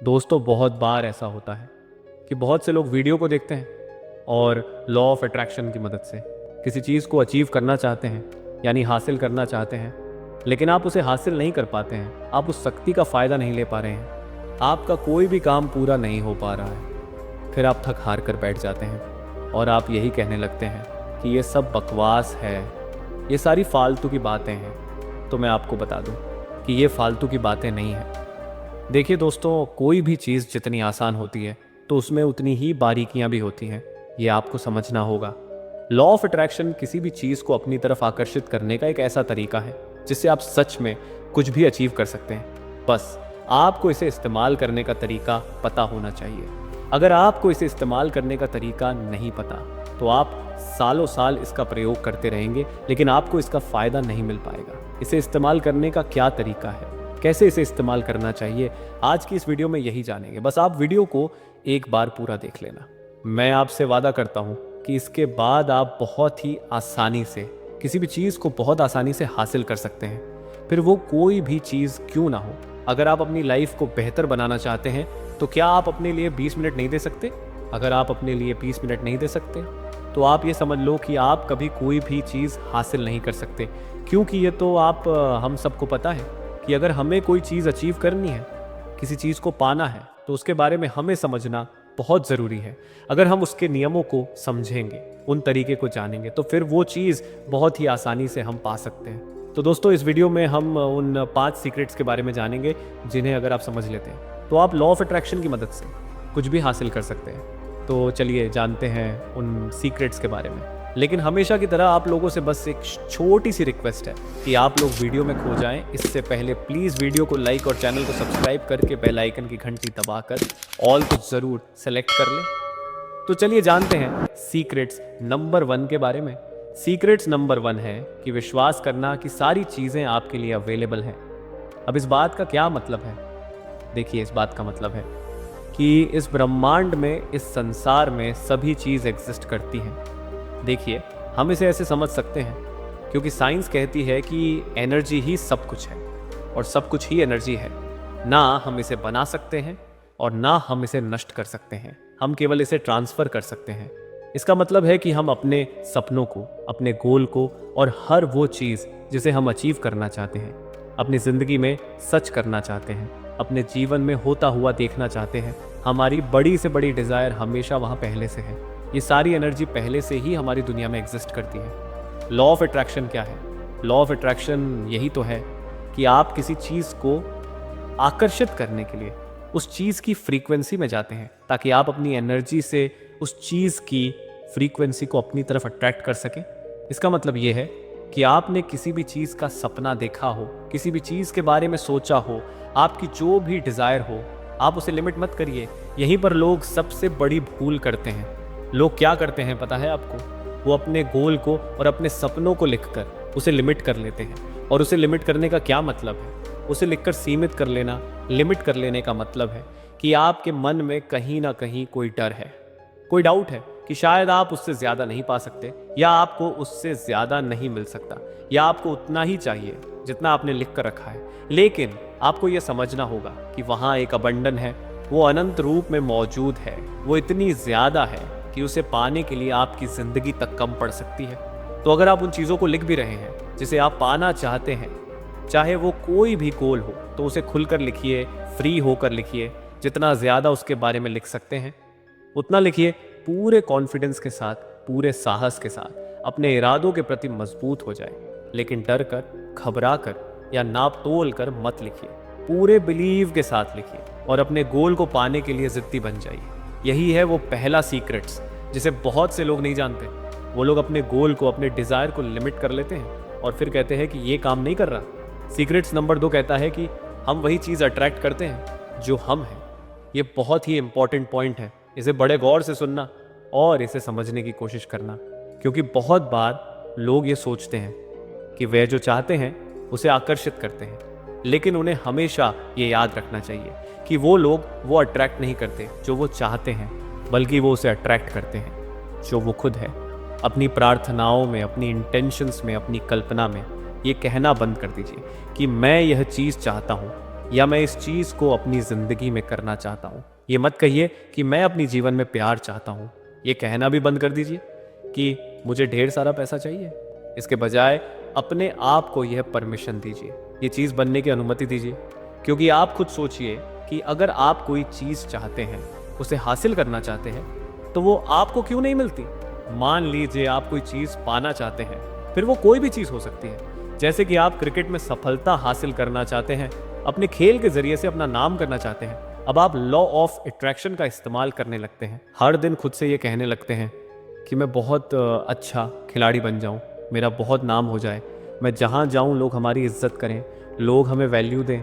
दोस्तों बहुत बार ऐसा होता है कि बहुत से लोग वीडियो को देखते हैं और लॉ ऑफ अट्रैक्शन की मदद से किसी चीज़ को अचीव करना चाहते हैं, यानी हासिल करना चाहते हैं, लेकिन आप उसे हासिल नहीं कर पाते हैं। आप उस शक्ति का फ़ायदा नहीं ले पा रहे हैं, आपका कोई भी काम पूरा नहीं हो पा रहा है। फिर आप थक हार कर बैठ जाते हैं और आप यही कहने लगते हैं कि ये सब बकवास है, ये सारी फालतू की बातें हैं। तो मैं आपको बता दूं कि ये फालतू की बातें नहीं हैं। देखिए दोस्तों, कोई भी चीज़ जितनी आसान होती है तो उसमें उतनी ही बारीकियां भी होती हैं, ये आपको समझना होगा। लॉ ऑफ अट्रैक्शन किसी भी चीज़ को अपनी तरफ आकर्षित करने का एक ऐसा तरीका है जिससे आप सच में कुछ भी अचीव कर सकते हैं। बस आपको इसे इस्तेमाल करने का तरीका पता होना चाहिए। अगर आपको इसे इस्तेमाल करने का तरीका नहीं पता तो आप सालों साल इसका प्रयोग करते रहेंगे, लेकिन आपको इसका फ़ायदा नहीं मिल पाएगा। इसे इस्तेमाल करने का क्या तरीका है, कैसे इसे इस्तेमाल करना चाहिए, आज की इस वीडियो में यही जानेंगे। बस आप वीडियो को एक बार पूरा देख लेना। मैं आपसे वादा करता हूँ कि इसके बाद आप बहुत ही आसानी से किसी भी चीज़ को बहुत आसानी से हासिल कर सकते हैं, फिर वो कोई भी चीज़ क्यों ना हो। अगर आप अपनी लाइफ को बेहतर बनाना चाहते हैं तो क्या आप अपने लिए 20 मिनट नहीं दे सकते? अगर आप अपने लिए 20 मिनट नहीं दे सकते तो आप ये समझ लो कि आप कभी कोई भी चीज़ हासिल नहीं कर सकते, क्योंकि ये तो हम सबको पता है कि अगर हमें कोई चीज़ अचीव करनी है, किसी चीज़ को पाना है, तो उसके बारे में हमें समझना बहुत ज़रूरी है। अगर हम उसके नियमों को समझेंगे, उन तरीके को जानेंगे, तो फिर वो चीज़ बहुत ही आसानी से हम पा सकते हैं। तो दोस्तों, इस वीडियो में हम उन 5 सीक्रेट्स के बारे में जानेंगे जिन्हें अगर आप समझ लेते हैं तो आप लॉ ऑफ अट्रैक्शन की मदद से कुछ भी हासिल कर सकते हैं। तो चलिए जानते हैं उन सीक्रेट्स के बारे में। लेकिन हमेशा की तरह आप लोगों से बस एक छोटी सी रिक्वेस्ट है कि आप लोग वीडियो में खो जाएं। इससे पहले प्लीज़ वीडियो को लाइक और चैनल को सब्सक्राइब करके बेल आइकन की घंटी दबाकर ऑल को ज़रूर सेलेक्ट कर लें। तो चलिए जानते हैं सीक्रेट्स नंबर 1 के बारे में। सीक्रेट्स नंबर 1 है कि विश्वास करना कि सारी चीज़ें आपके लिए अवेलेबल हैं। अब इस बात का क्या मतलब है? देखिए, इस बात का मतलब है कि इस ब्रह्मांड में, इस संसार में सभी चीज़ एग्जिस्ट करती हैं। देखिए, हम इसे ऐसे समझ सकते हैं क्योंकि साइंस कहती है कि एनर्जी ही सब कुछ है और सब कुछ ही एनर्जी है। ना हम इसे बना सकते हैं और ना हम इसे नष्ट कर सकते हैं, हम केवल इसे ट्रांसफ़र कर सकते हैं। इसका मतलब है कि हम अपने सपनों को, अपने गोल को और हर वो चीज़ जिसे हम अचीव करना चाहते हैं, अपनी ज़िंदगी में सच करना चाहते हैं, अपने जीवन में होता हुआ देखना चाहते हैं, हमारी बड़ी से बड़ी डिज़ायर हमेशा वहाँ पहले से है। ये सारी एनर्जी पहले से ही हमारी दुनिया में एग्जिस्ट करती है। लॉ ऑफ अट्रैक्शन क्या है? लॉ ऑफ अट्रैक्शन यही तो है कि आप किसी चीज़ को आकर्षित करने के लिए उस चीज़ की फ्रीक्वेंसी में जाते हैं ताकि आप अपनी एनर्जी से उस चीज़ की फ्रीक्वेंसी को अपनी तरफ अट्रैक्ट कर सकें। इसका मतलब ये है कि आपने किसी भी चीज़ का सपना देखा हो, किसी भी चीज़ के बारे में सोचा हो, आपकी जो भी डिज़ायर हो, आप उसे लिमिट मत करिए। यहीं पर लोग सबसे बड़ी भूल करते हैं। लोग क्या करते हैं पता है आपको? वो अपने गोल को और अपने सपनों को लिखकर उसे लिमिट कर लेते हैं। और उसे लिमिट करने का क्या मतलब है? उसे लिखकर सीमित कर लेना, लिमिट कर लेने का मतलब है कि आपके मन में कहीं ना कहीं कोई डर है, कोई डाउट है कि शायद आप उससे ज़्यादा नहीं पा सकते, या आपको उससे ज़्यादा नहीं मिल सकता, या आपको उतना ही चाहिए जितना आपने लिख कर रखा है। लेकिन आपको यह समझना होगा कि वहाँ एक अबंडन है, वो अनंत रूप में मौजूद है, वो इतनी ज़्यादा है कि उसे पाने के लिए आपकी ज़िंदगी तक कम पड़ सकती है। तो अगर आप उन चीज़ों को लिख भी रहे हैं जिसे आप पाना चाहते हैं, चाहे वो कोई भी गोल हो, तो उसे खुलकर लिखिए, फ्री होकर लिखिए। जितना ज़्यादा उसके बारे में लिख सकते हैं उतना लिखिए, पूरे कॉन्फिडेंस के साथ, पूरे साहस के साथ। अपने इरादों के प्रति मजबूत हो जाए, लेकिन डर कर, घबरा कर या नाप तोल कर मत लिखिए। पूरे बिलीव के साथ लिखिए और अपने गोल को पाने के लिए ज़िद्दी बन जाइए। यही है वो पहला सीक्रेट्स जिसे बहुत से लोग नहीं जानते। वो लोग अपने गोल को, अपने डिज़ायर को लिमिट कर लेते हैं और फिर कहते हैं कि ये काम नहीं कर रहा। सीक्रेट्स नंबर 2 कहता है कि हम वही चीज़ अट्रैक्ट करते हैं जो हम हैं। ये बहुत ही इंपॉर्टेंट पॉइंट है, इसे बड़े गौर से सुनना और इसे समझने की कोशिश करना, क्योंकि बहुत बार लोग ये सोचते हैं कि वे जो चाहते हैं उसे आकर्षित करते हैं, लेकिन उन्हें हमेशा ये याद रखना चाहिए कि वो लोग वो अट्रैक्ट नहीं करते जो वो चाहते हैं, बल्कि वो उसे अट्रैक्ट करते हैं जो वो खुद है। अपनी प्रार्थनाओं में, अपनी इंटेंशंस में, अपनी कल्पना में ये कहना बंद कर दीजिए कि मैं यह चीज़ चाहता हूँ, या मैं इस चीज़ को अपनी ज़िंदगी में करना चाहता हूँ। ये मत कहिए कि मैं अपनी जीवन में प्यार चाहता हूँ। ये कहना भी बंद कर दीजिए कि मुझे ढेर सारा पैसा चाहिए। इसके बजाय अपने आप को यह परमिशन दीजिए, ये चीज़ बनने की अनुमति दीजिए। क्योंकि आप खुद सोचिए कि अगर आप कोई चीज़ चाहते हैं, उसे हासिल करना चाहते हैं, तो वो आपको क्यों नहीं मिलती। मान लीजिए आप कोई चीज़ पाना चाहते हैं, फिर वो कोई भी चीज़ हो सकती है। जैसे कि आप क्रिकेट में सफलता हासिल करना चाहते हैं, अपने खेल के जरिए से अपना नाम करना चाहते हैं। अब आप लॉ ऑफ अट्रैक्शन का इस्तेमाल करने लगते हैं। हर दिन खुद से ये कहने लगते हैं कि मैं बहुत अच्छा खिलाड़ी बन जाऊं, मेरा बहुत नाम हो जाए, मैं जहां जाऊं लोग हमारी इज्जत करें, लोग हमें वैल्यू दें।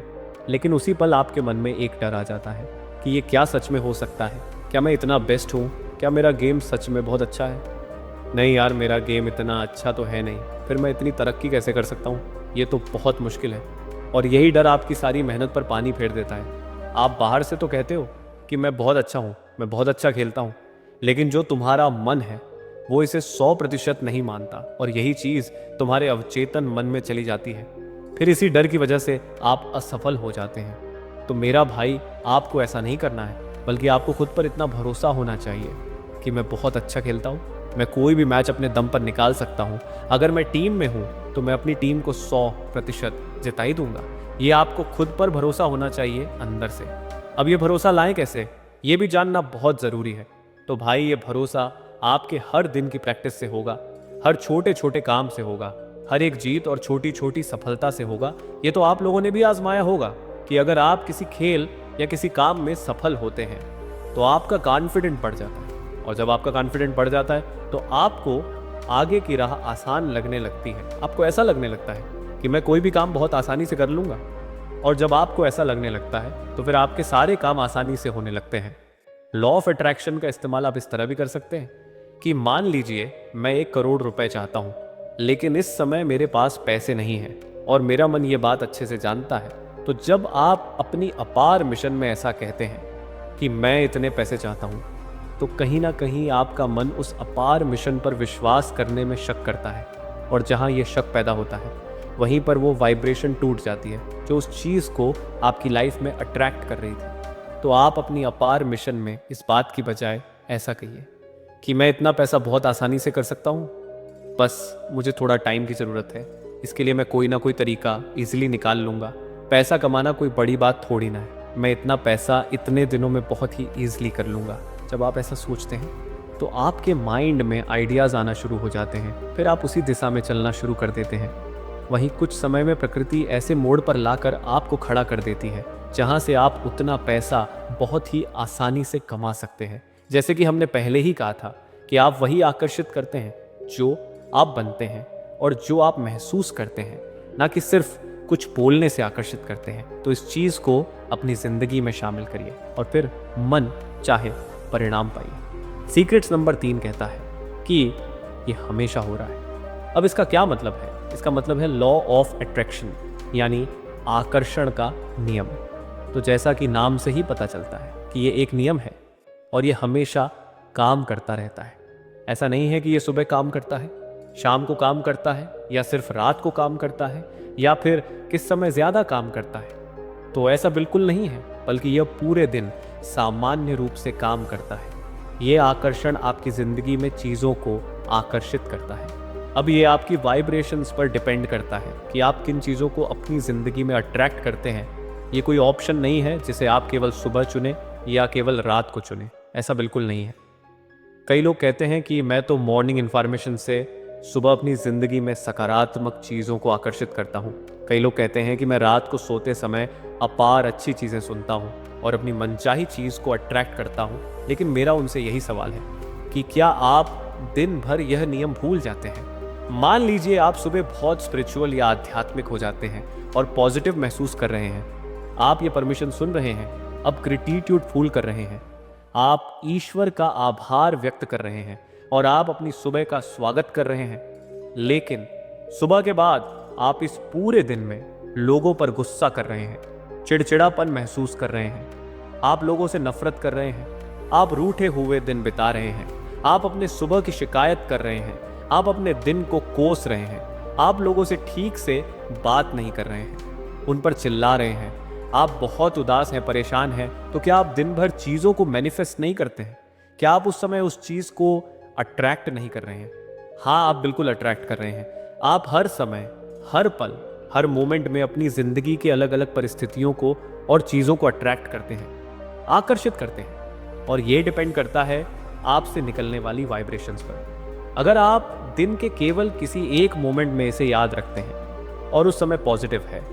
लेकिन उसी पल आपके मन में एक डर आ जाता है कि ये क्या सच में हो सकता है? क्या मैं इतना बेस्ट हूँ? क्या मेरा गेम सच में बहुत अच्छा है? नहीं यार, मेरा गेम इतना अच्छा तो है नहीं, फिर मैं इतनी तरक्की कैसे कर सकता हूँ? ये तो बहुत मुश्किल है। और यही डर आपकी सारी मेहनत पर पानी फेर देता है। आप बाहर से तो कहते हो कि मैं बहुत अच्छा हूँ, मैं बहुत अच्छा खेलता हूँ, लेकिन जो तुम्हारा मन है वो इसे 100% नहीं मानता, और यही चीज़ तुम्हारे अवचेतन मन में चली जाती है। फिर इसी डर की वजह से आप असफल हो जाते हैं। तो मेरा भाई, आपको ऐसा नहीं करना है, बल्कि आपको खुद पर इतना भरोसा होना चाहिए कि मैं बहुत अच्छा खेलता हूँ, मैं कोई भी मैच अपने दम पर निकाल सकता हूँ। अगर मैं टीम में हूँ तो मैं अपनी टीम को 100% जिता ही दूंगा। ये आपको खुद पर भरोसा होना चाहिए अंदर से। अब ये भरोसा लाएं कैसे, ये भी जानना बहुत ज़रूरी है। तो भाई, ये भरोसा आपके हर दिन की प्रैक्टिस से होगा, हर छोटे छोटे काम से होगा, हर एक जीत और छोटी छोटी सफलता से होगा। ये तो आप लोगों ने भी आजमाया होगा कि अगर आप किसी खेल या किसी काम में सफल होते हैं तो आपका कॉन्फिडेंट बढ़ जाता है, और जब आपका कॉन्फिडेंट बढ़ जाता है तो आपको आगे की राह आसान लगने लगती है। आपको ऐसा लगने लगता है कि मैं कोई भी काम बहुत आसानी से कर लूँगा। और जब आपको ऐसा लगने लगता है तो फिर आपके सारे काम आसानी से होने लगते हैं। लॉ ऑफ अट्रैक्शन का इस्तेमाल आप इस तरह भी कर सकते हैं कि मान लीजिए मैं 1 करोड़ रुपए चाहता हूँ, लेकिन इस समय मेरे पास पैसे नहीं हैं और मेरा मन ये बात अच्छे से जानता है। तो जब आप अपनी अपार मिशन में ऐसा कहते हैं कि मैं इतने पैसे चाहता हूँ, तो कहीं ना कहीं आपका मन उस अपार मिशन पर विश्वास करने में शक करता है, और जहाँ ये शक पैदा होता है वहीं पर वो वाइब्रेशन टूट जाती है जो उस चीज़ को आपकी लाइफ में अट्रैक्ट कर रही थी। तो आप अपनी अपार मिशन में इस बात की बजाय ऐसा कहिए कि मैं इतना पैसा बहुत आसानी से कर सकता हूँ, बस मुझे थोड़ा टाइम की ज़रूरत है, इसके लिए मैं कोई ना कोई तरीका इजीली निकाल लूँगा। पैसा कमाना कोई बड़ी बात थोड़ी ना है, मैं इतना पैसा इतने दिनों में बहुत ही ईजिली कर लूँगा। जब आप ऐसा सोचते हैं तो आपके माइंड में आइडियाज़ आना शुरू हो जाते हैं, फिर आप उसी दिशा में चलना शुरू कर देते हैं। वहीं कुछ समय में प्रकृति ऐसे मोड़ पर लाकर आपको खड़ा कर देती है जहां से आप उतना पैसा बहुत ही आसानी से कमा सकते हैं। जैसे कि हमने पहले ही कहा था कि आप वही आकर्षित करते हैं जो आप बनते हैं और जो आप महसूस करते हैं, ना कि सिर्फ कुछ बोलने से आकर्षित करते हैं। तो इस चीज़ को अपनी ज़िंदगी में शामिल करिए और फिर मन चाहे परिणाम पाइए। सीक्रेट्स नंबर 3 कहता है कि ये हमेशा हो रहा है। अब इसका क्या मतलब है? इसका मतलब है लॉ ऑफ अट्रैक्शन, यानी आकर्षण का नियम। तो जैसा कि नाम से ही पता चलता है कि ये एक नियम है और ये हमेशा काम करता रहता है। ऐसा नहीं है कि ये सुबह काम करता है, शाम को काम करता है, या सिर्फ रात को काम करता है, या फिर किस समय ज़्यादा काम करता है। तो ऐसा बिल्कुल नहीं है, बल्कि यह पूरे दिन सामान्य रूप से काम करता है। ये आकर्षण आपकी ज़िंदगी में चीज़ों को आकर्षित करता है। अब ये आपकी वाइब्रेशंस पर डिपेंड करता है कि आप किन चीज़ों को अपनी ज़िंदगी में अट्रैक्ट करते हैं। ये कोई ऑप्शन नहीं है जिसे आप केवल सुबह चुने या केवल रात को चुने, ऐसा बिल्कुल नहीं है। कई लोग कहते हैं कि मैं तो मॉर्निंग इन्फॉर्मेशन से सुबह अपनी ज़िंदगी में सकारात्मक चीज़ों को आकर्षित करता हूँ। कई लोग कहते हैं कि मैं रात को सोते समय अपार अच्छी चीज़ें सुनता हूँ और अपनी मनचाही चीज़ को अट्रैक्ट करता हूँ। लेकिन मेरा उनसे यही सवाल है कि क्या आप दिन भर यह नियम भूल जाते हैं? मान लीजिए आप सुबह बहुत स्पिरिचुअल या आध्यात्मिक हो जाते हैं और पॉजिटिव महसूस कर रहे हैं, आप ये परमिशन सुन रहे हैं, अब ग्रेटिट्यूड फील कर रहे हैं, आप ईश्वर का आभार व्यक्त कर रहे हैं और आप अपनी सुबह का स्वागत कर रहे हैं। लेकिन सुबह के बाद आप इस पूरे दिन में लोगों पर गुस्सा कर रहे हैं, चिड़चिड़ापन महसूस कर रहे हैं, आप लोगों से नफरत कर रहे हैं, आप रूठे हुए दिन बिता रहे हैं, आप अपने सुबह की शिकायत कर रहे हैं, आप अपने दिन को कोस रहे हैं, आप लोगों से ठीक से बात नहीं कर रहे हैं, उन पर चिल्ला रहे हैं, आप बहुत उदास हैं, परेशान हैं, तो क्या आप दिन भर चीज़ों को मैनिफेस्ट नहीं करते हैं? क्या आप उस समय उस चीज़ को अट्रैक्ट नहीं कर रहे हैं? हाँ, आप बिल्कुल अट्रैक्ट कर रहे हैं। आप हर समय, हर पल, हर मोमेंट में अपनी ज़िंदगी के अलग अलग परिस्थितियों को और चीज़ों को अट्रैक्ट करते हैं, आकर्षित करते हैं। और ये डिपेंड करता है आपसे निकलने वाली वाइब्रेशंस पर। अगर आप दिन के केवल किसी एक मोमेंट में इसे याद रखते हैं और उस समय पॉजिटिव है,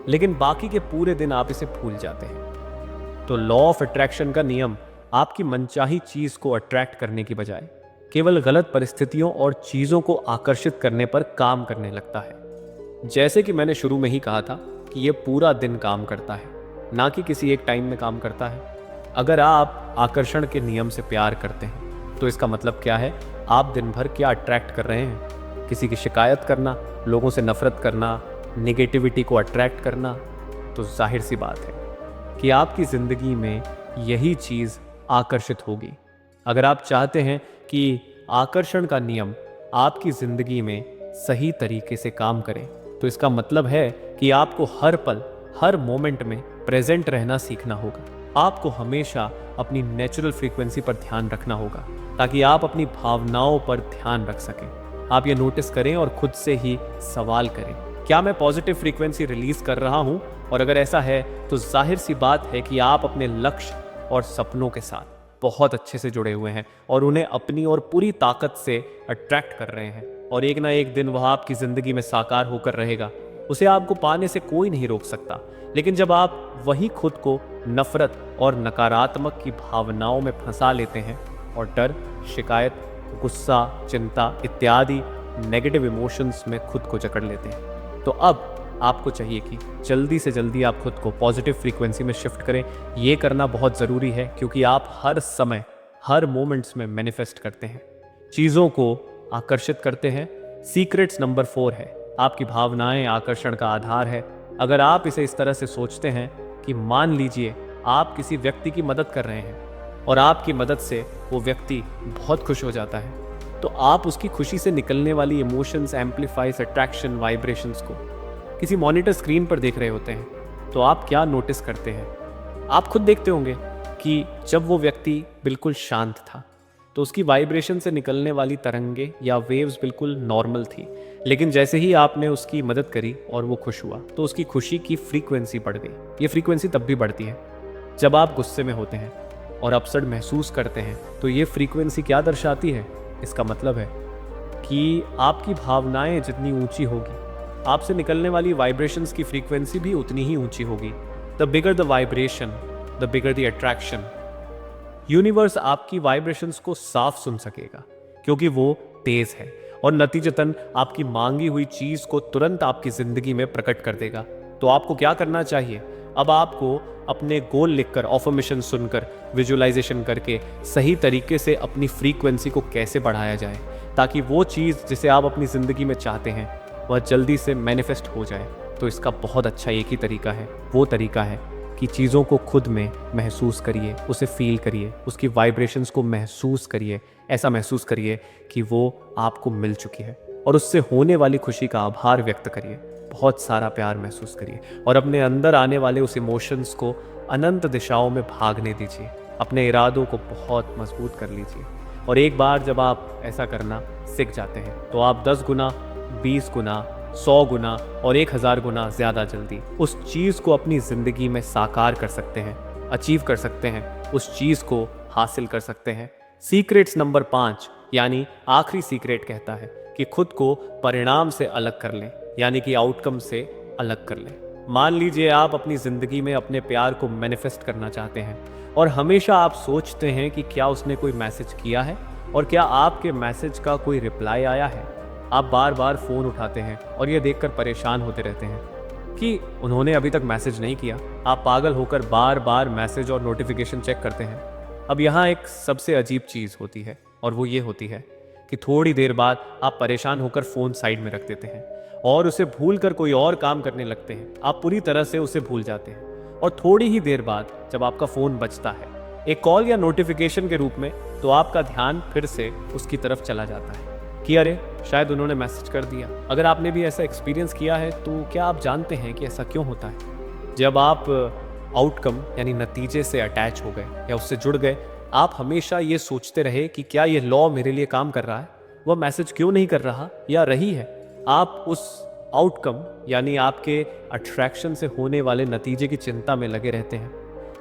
लेकिन बाकी के पूरे दिन आप इसे भूल जाते हैं, तो लॉ ऑफ अट्रैक्शन का नियम आपकी मनचाही चीज को अट्रैक्ट करने की बजाय केवल गलत परिस्थितियों और चीजों को आकर्षित करने पर काम करने लगता है। जैसे कि मैंने शुरू में ही कहा था कि यह पूरा दिन काम करता है, ना कि किसी एक टाइम में काम करता है। अगर आप आकर्षण के नियम से प्यार करते हैं तो इसका मतलब क्या है? आप दिन भर क्या अट्रैक्ट कर रहे हैं? किसी की शिकायत करना, लोगों से नफरत करना, नेगेटिविटी को अट्रैक्ट करना। तो जाहिर सी बात है कि आपकी ज़िंदगी में यही चीज़ आकर्षित होगी। अगर आप चाहते हैं कि आकर्षण का नियम आपकी ज़िंदगी में सही तरीके से काम करे, तो इसका मतलब है कि आपको हर पल, हर मोमेंट में प्रेजेंट रहना सीखना होगा। आपको हमेशा अपनी नेचुरल फ्रीक्वेंसी पर ध्यान रखना होगा ताकि आप अपनी भावनाओं पर ध्यान रख सकें। आप ये नोटिस करें और खुद से ही सवाल करें, क्या मैं पॉजिटिव फ्रीक्वेंसी रिलीज कर रहा हूं? और अगर ऐसा है तो जाहिर सी बात है कि आप अपने लक्ष्य और सपनों के साथ बहुत अच्छे से जुड़े हुए हैं और उन्हें अपनी और पूरी ताकत से अट्रैक्ट कर रहे हैं। और एक ना एक दिन वह आपकी ज़िंदगी में साकार होकर रहेगा। उसे आपको पाने से कोई नहीं रोक सकता। लेकिन जब आप वही खुद को नफरत और नकारात्मक की भावनाओं में फंसा लेते हैं और डर, शिकायत, गुस्सा, चिंता इत्यादि नेगेटिव इमोशंस में खुद को जकड़ लेते हैं, तो अब आपको चाहिए कि जल्दी से जल्दी आप खुद को पॉजिटिव फ्रीक्वेंसी में शिफ्ट करें। ये करना बहुत ज़रूरी है क्योंकि आप हर समय, हर मोमेंट्स में मैनिफेस्ट करते हैं, चीज़ों को आकर्षित करते हैं। सीक्रेट्स नंबर 4 है, आपकी भावनाएं आकर्षण का आधार है। अगर आप इसे इस तरह से सोचते हैं कि मान लीजिए आप किसी व्यक्ति की मदद कर रहे हैं और आपकी मदद से वो व्यक्ति बहुत खुश हो जाता है, तो आप उसकी खुशी से निकलने वाली इमोशंस, एम्पलीफाइज अट्रैक्शन वाइब्रेशंस को किसी मॉनिटर स्क्रीन पर देख रहे होते हैं। तो आप क्या नोटिस करते हैं? आप खुद देखते होंगे कि जब वो व्यक्ति बिल्कुल शांत था तो उसकी वाइब्रेशन से निकलने वाली तरंगे या वेव्स बिल्कुल नॉर्मल थी, लेकिन जैसे ही आपने उसकी मदद करी और वो खुश हुआ तो उसकी खुशी की फ्रीक्वेंसी बढ़ गई। ये फ्रीक्वेंसी तब भी बढ़ती है जब आप गुस्से में होते हैं और अपसेट महसूस करते हैं। तो ये फ्रीक्वेंसी क्या दर्शाती है? इसका मतलब है कि आपकी भावनाएं जितनी ऊंची होगी, आपसे निकलने वाली वाइब्रेशंस की फ्रीक्वेंसी भी उतनी ही ऊंची होगी। The bigger the vibration, the bigger the attraction. Universe आपकी वाइब्रेशंस को साफ सुन सकेगा क्योंकि वो तेज है और नतीजतन आपकी मांगी हुई चीज को तुरंत आपकी जिंदगी में प्रकट कर देगा। तो आपको क्या करना चाहिए? अब आपको अपने गोल लिखकर, ऑफर्मेशन सुनकर, विजुअलाइजेशन करके सही तरीके से अपनी फ्रीक्वेंसी को कैसे बढ़ाया जाए ताकि वो चीज़ जिसे आप अपनी ज़िंदगी में चाहते हैं वह जल्दी से मैनिफेस्ट हो जाए। तो इसका बहुत अच्छा एक ही तरीका है, वो तरीका है कि चीज़ों को खुद में महसूस करिए, उसे फील करिए, उसकी वाइब्रेशंस को महसूस करिए। ऐसा महसूस करिए कि वो आपको मिल चुकी है और उससे होने वाली खुशी का आभार व्यक्त करिए। बहुत सारा प्यार महसूस करिए और अपने अंदर आने वाले उस इमोशंस को अनंत दिशाओं में भागने दीजिए। अपने इरादों को बहुत मजबूत कर लीजिए और एक बार जब आप ऐसा करना सीख जाते हैं तो आप 10 गुना, 20 गुना, 100 गुना और 1000 गुना ज़्यादा जल्दी उस चीज़ को अपनी ज़िंदगी में साकार कर सकते हैं, अचीव कर सकते हैं, उस चीज़ को हासिल कर सकते हैं। सीक्रेट्स नंबर 5 यानी आखिरी सीक्रेट कहता है कि खुद को परिणाम से अलग कर लें, यानी कि आउटकम से अलग कर लें। मान लीजिए आप अपनी ज़िंदगी में अपने प्यार को मैनिफेस्ट करना चाहते हैं और हमेशा आप सोचते हैं कि क्या उसने कोई मैसेज किया है और क्या आपके मैसेज का कोई रिप्लाई आया है। आप बार बार फ़ोन उठाते हैं और ये देखकर परेशान होते रहते हैं कि उन्होंने अभी तक मैसेज नहीं किया। आप पागल होकर बार बार मैसेज और नोटिफिकेशन चेक करते हैं। अब यहाँ एक सबसे अजीब चीज़ होती है और वो ये होती है कि थोड़ी देर बाद आप परेशान होकर फ़ोन साइड में रख देते हैं और उसे भूलकर कोई और काम करने लगते हैं। आप पूरी तरह से उसे भूल जाते हैं और थोड़ी ही देर बाद जब आपका फ़ोन बजता है एक कॉल या नोटिफिकेशन के रूप में, तो आपका ध्यान फिर से उसकी तरफ चला जाता है कि अरे शायद उन्होंने मैसेज कर दिया। अगर आपने भी ऐसा एक्सपीरियंस किया है तो क्या आप जानते हैं कि ऐसा क्यों होता है? जब आप आउटकम यानी नतीजे से अटैच हो गए या उससे जुड़ गए, आप हमेशा ये सोचते रहे कि क्या ये लॉ मेरे लिए काम कर रहा है, वह मैसेज क्यों नहीं कर रहा या रही है, आप उस आउटकम यानी आपके अट्रैक्शन से होने वाले नतीजे की चिंता में लगे रहते हैं,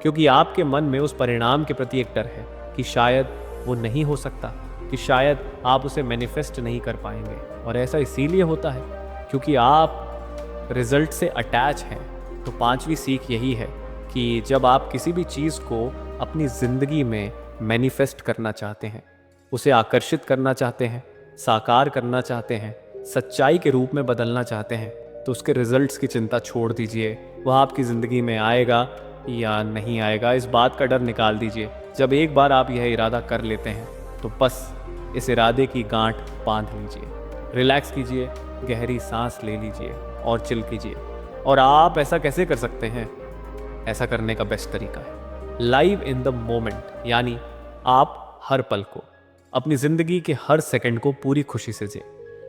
क्योंकि आपके मन में उस परिणाम के प्रति एक डर है कि शायद वो नहीं हो सकता, कि शायद आप उसे मैनिफेस्ट नहीं कर पाएंगे। और ऐसा इसीलिए होता है क्योंकि आप रिजल्ट से अटैच हैं। तो पांचवी सीख यही है कि जब आप किसी भी चीज़ को अपनी ज़िंदगी में मैनिफेस्ट करना चाहते हैं, उसे आकर्षित करना चाहते हैं, साकार करना चाहते हैं, सच्चाई के रूप में बदलना चाहते हैं, तो उसके रिजल्ट्स की चिंता छोड़ दीजिए। वह आपकी ज़िंदगी में आएगा या नहीं आएगा, इस बात का डर निकाल दीजिए। जब एक बार आप यह इरादा कर लेते हैं तो बस इस इरादे की गांठ बांध लीजिए, रिलैक्स कीजिए, गहरी सांस ले लीजिए और चिल कीजिए। और आप ऐसा कैसे कर सकते हैं? ऐसा करने का बेस्ट तरीका है लाइव इन द मोमेंट, यानी आप हर पल को, अपनी ज़िंदगी के हर सेकंड को पूरी खुशी से जिए।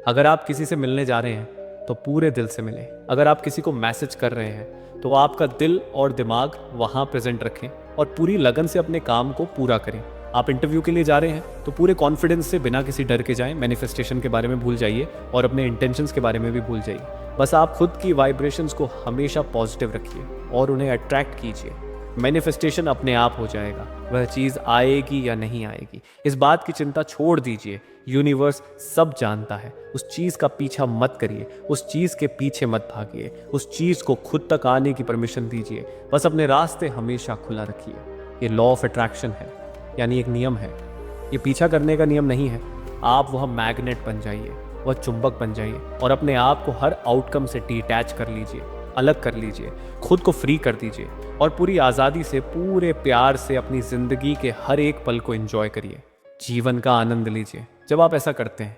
अगर आप किसी से मिलने जा रहे हैं तो पूरे दिल से मिलें। अगर आप किसी को मैसेज कर रहे हैं तो आपका दिल और दिमाग वहाँ प्रेजेंट रखें और पूरी लगन से अपने काम को पूरा करें। आप इंटरव्यू के लिए जा रहे हैं तो पूरे कॉन्फिडेंस से, बिना किसी डर के जाएं। मैनिफेस्टेशन के बारे में भूल जाइए और अपने इंटेंशंस के बारे में भी भूल जाइए। बस आप खुद की वाइब्रेशंस को हमेशा पॉजिटिव रखिए और उन्हें अट्रैक्ट कीजिए। मैनिफेस्टेशन अपने आप हो जाएगा, वह चीज़ आएगी या नहीं आएगी, इस बात की चिंता छोड़ दीजिए। यूनिवर्स सब जानता है। उस चीज़ का पीछा मत करिए, उस चीज़ के पीछे मत भागिए, उस चीज़ को खुद तक आने की परमिशन दीजिए। बस अपने रास्ते हमेशा खुला रखिए। ये लॉ ऑफ अट्रैक्शन है, यानी एक नियम है। ये पीछा करने का नियम नहीं है। आप वह मैग्नेट बन जाइए, वह चुंबक बन जाइए और अपने आप को हर आउटकम से डिटैच कर लीजिए, अलग कर लीजिए, खुद को फ्री कर दीजिए और पूरी आज़ादी से, पूरे प्यार से अपनी ज़िंदगी के हर एक पल को एंजॉय करिए, जीवन का आनंद लीजिए। जब आप ऐसा करते हैं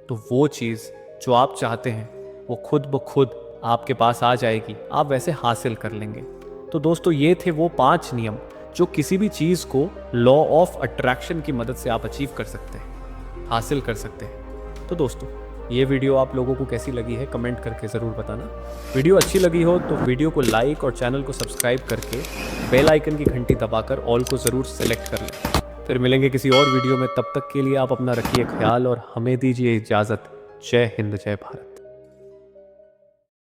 तो वो चीज़ जो आप चाहते हैं वो खुद ब खुद आपके पास आ जाएगी, आप वैसे हासिल कर लेंगे। तो दोस्तों, ये थे वो 5 नियम जो किसी भी चीज़ को लॉ ऑफ अट्रैक्शन की मदद से आप अचीव कर सकते हैं, हासिल कर सकते हैं। तो दोस्तों, ये वीडियो आप लोगों को कैसी लगी है कमेंट करके ज़रूर बताना। वीडियो अच्छी लगी हो तो वीडियो को लाइक और चैनल को सब्सक्राइब करके बेल आइकन की घंटी दबाकर ऑल को ज़रूर सेलेक्ट कर लें। फिर मिलेंगे किसी और वीडियो में, तब तक के लिए आप अपना रखिए ख्याल और हमें दीजिए इजाज़त। जय हिंद, जय भारत।